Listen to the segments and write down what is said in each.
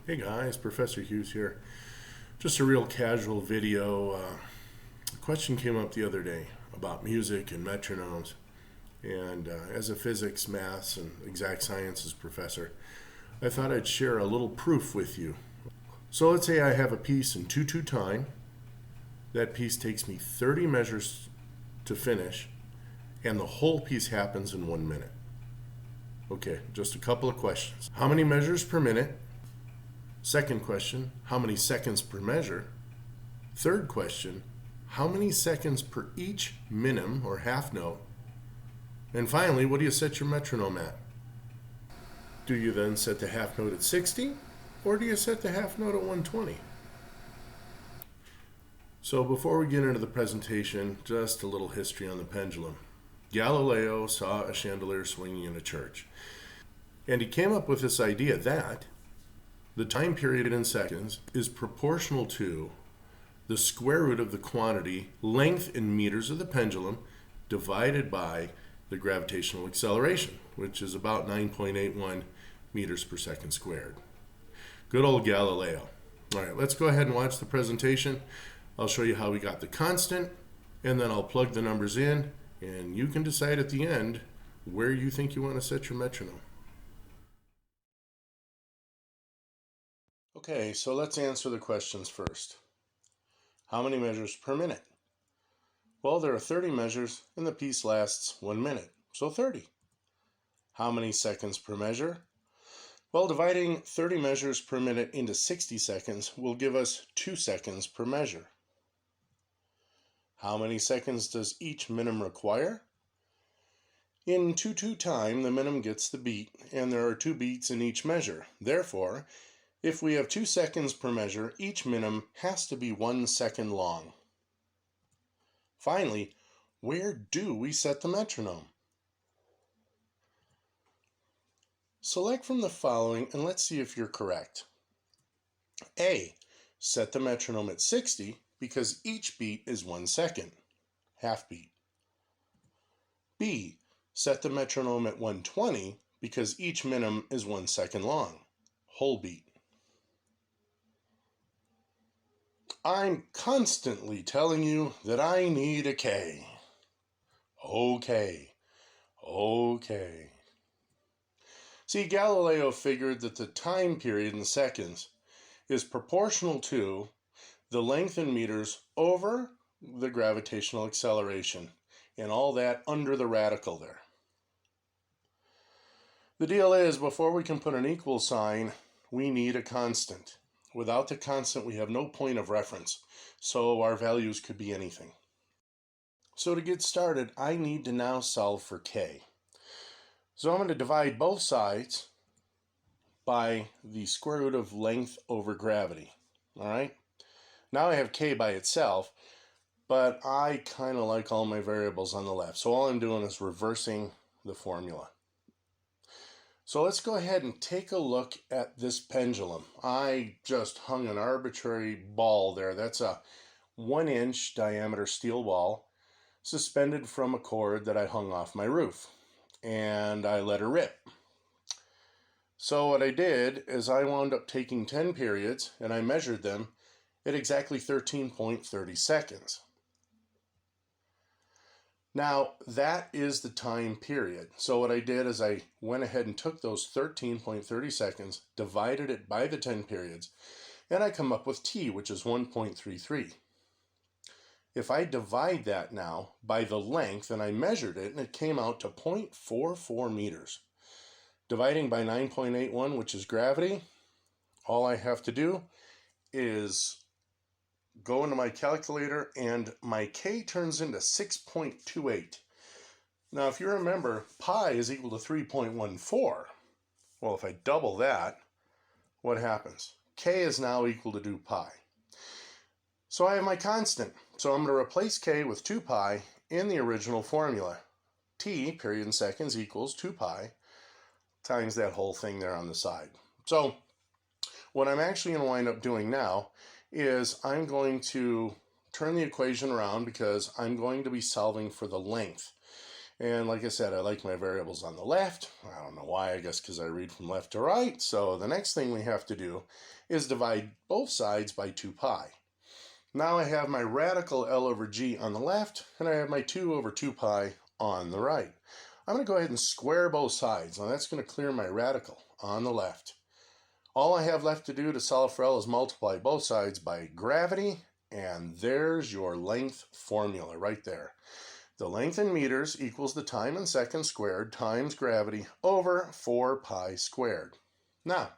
Hey guys, Professor Hughes here. Just a real casual video. A question came up the other day about music and metronomes. And as a physics, maths, and exact sciences professor, I thought I'd share a little proof with you. So let's say I have a piece in 2/2 time. That piece takes me 30 measures to finish, and the whole piece happens in 1 minute. Okay, just a couple of questions. How many measures per minute? Second question, how many seconds per measure? Third question, how many seconds per each minim or half note? And finally, what do you set your metronome at? Do you then set the half note at 60 or do you set the half note at 120? So before we get into the presentation, just a little history on the pendulum. Galileo saw a chandelier swinging in a church, and he came up with this idea that the time period in seconds is proportional to the square root of the quantity length in meters of the pendulum divided by the gravitational acceleration, which is about 9.81 meters per second squared. Good old Galileo. All right, let's go ahead and watch the presentation. I'll show you how we got the constant, and then I'll plug the numbers in, and you can decide at the end where you think you want to set your metronome. Okay, so let's answer the questions first. How many measures per minute? Well, there are 30 measures and the piece lasts 1 minute, so 30. How many seconds per measure? Well, dividing 30 measures per minute into 60 seconds will give us 2 seconds per measure. How many seconds does each minim require? In 2/2 time, the minim gets the beat, and there are 2 beats in each measure. Therefore, if we have 2 seconds per measure, each minim has to be 1 second long. Finally, where do we set the metronome? Select from the following and let's see if you're correct. A. Set the metronome at 60 because each beat is 1 second, half beat. B. Set the metronome at 120 because each minim is 1 second long, whole beat. I'm constantly telling you that I need a K. Okay. See, Galileo figured that the time period in seconds is proportional to the length in meters over the gravitational acceleration, and all that under the radical there. The deal is, before we can put an equal sign, we need a constant. Without the constant, we have no point of reference, so our values could be anything. So to get started, I need to now solve for K. So I'm going to divide both sides by the square root of length over gravity. All right? Now I have K by itself, but I kind of like all my variables on the left. So all I'm doing is reversing the formula. So let's go ahead and take a look at this pendulum. I just hung an arbitrary ball there. That's a 1-inch diameter steel ball suspended from a cord that I hung off my roof, and I let her rip. So what I did is I wound up taking 10 periods and I measured them at exactly 13.30 seconds. Now that is the time period. So what I did is I went ahead and took those 13.30 seconds, divided it by the 10 periods, and I come up with T, which is 1.33. If I divide that now by the length, and I measured it, and it came out to 0.44 meters. Dividing by 9.81, which is gravity, all I have to do is go into my calculator, and my K turns into 6.28. Now, if you remember, pi is equal to 3.14. Well, if I double that, what happens? K is now equal to 2 pi. So I have my constant. So I'm going to replace K with 2 pi in the original formula. T, period in seconds, equals 2 pi times that whole thing there on the side. So what I'm actually going to wind up doing now is I'm going to turn the equation around because I'm going to be solving for the length. And like I said, I like my variables on the left. I don't know why, I guess because I read from left to right. So the next thing we have to do is divide both sides by 2 pi. Now I have my radical L over G on the left, and I have my 2 over 2 pi on the right. I'm going to go ahead and square both sides. Now that's going to clear my radical on the left. All I have left to do to solve for L is multiply both sides by gravity, and there's your length formula right there. The length in meters equals the time in seconds squared times gravity over 4 pi squared. Now,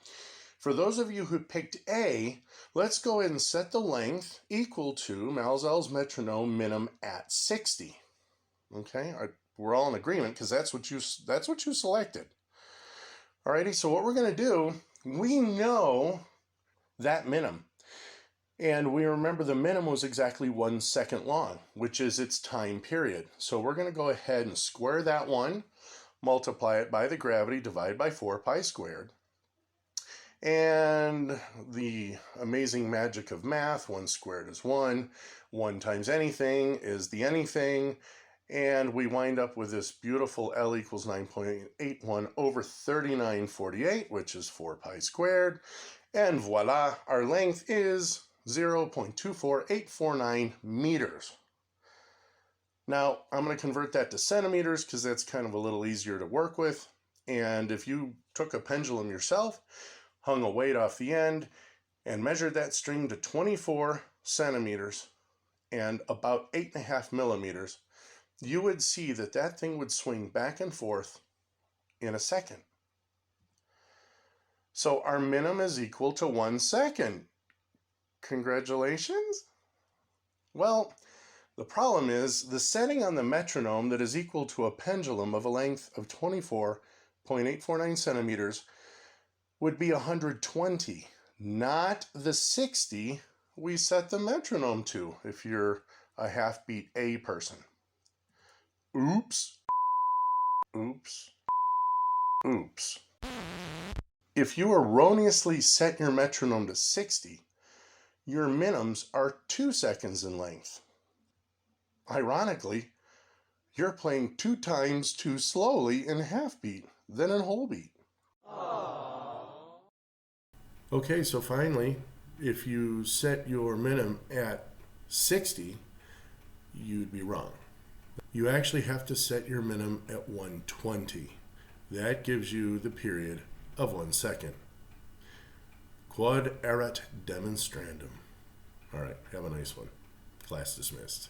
for those of you who picked A, let's go ahead and set the length equal to Maelzel's metronome minim at 60. Okay, we're all in agreement because that's what you selected. Alrighty, so what we're going to do, we know that minim. And we remember the minim was exactly 1 second long, which is its time period. So we're going to go ahead and square that one, multiply it by the gravity, divide by 4 pi squared. And the amazing magic of math, 1 squared is 1. 1 times anything is the anything. And we wind up with this beautiful L equals 9.81 over 3948, which is 4 pi squared. And voila, our length is 0.24849 meters. Now, I'm going to convert that to centimeters because that's kind of a little easier to work with. And if you took a pendulum yourself, hung a weight off the end, and measured that string to 24 centimeters and about 8.5 millimeters, you would see that that thing would swing back and forth in a second. So our minim is equal to 1 second. Congratulations. Well, the problem is the setting on the metronome that is equal to a pendulum of a length of 24.849 centimeters would be 120, not the 60 we set the metronome to if you're a half-beat A person. Oops. Oops. Oops. If you erroneously set your metronome to 60, your minims are 2 seconds in length. Ironically, you're playing 2 times too slowly in half beat than in whole beat. Aww. Okay, so finally, if you set your minim at 60, you'd be wrong. You actually have to set your minim at 120. That gives you the period of 1 second. Quod erat demonstrandum. All right, have a nice one. Class dismissed.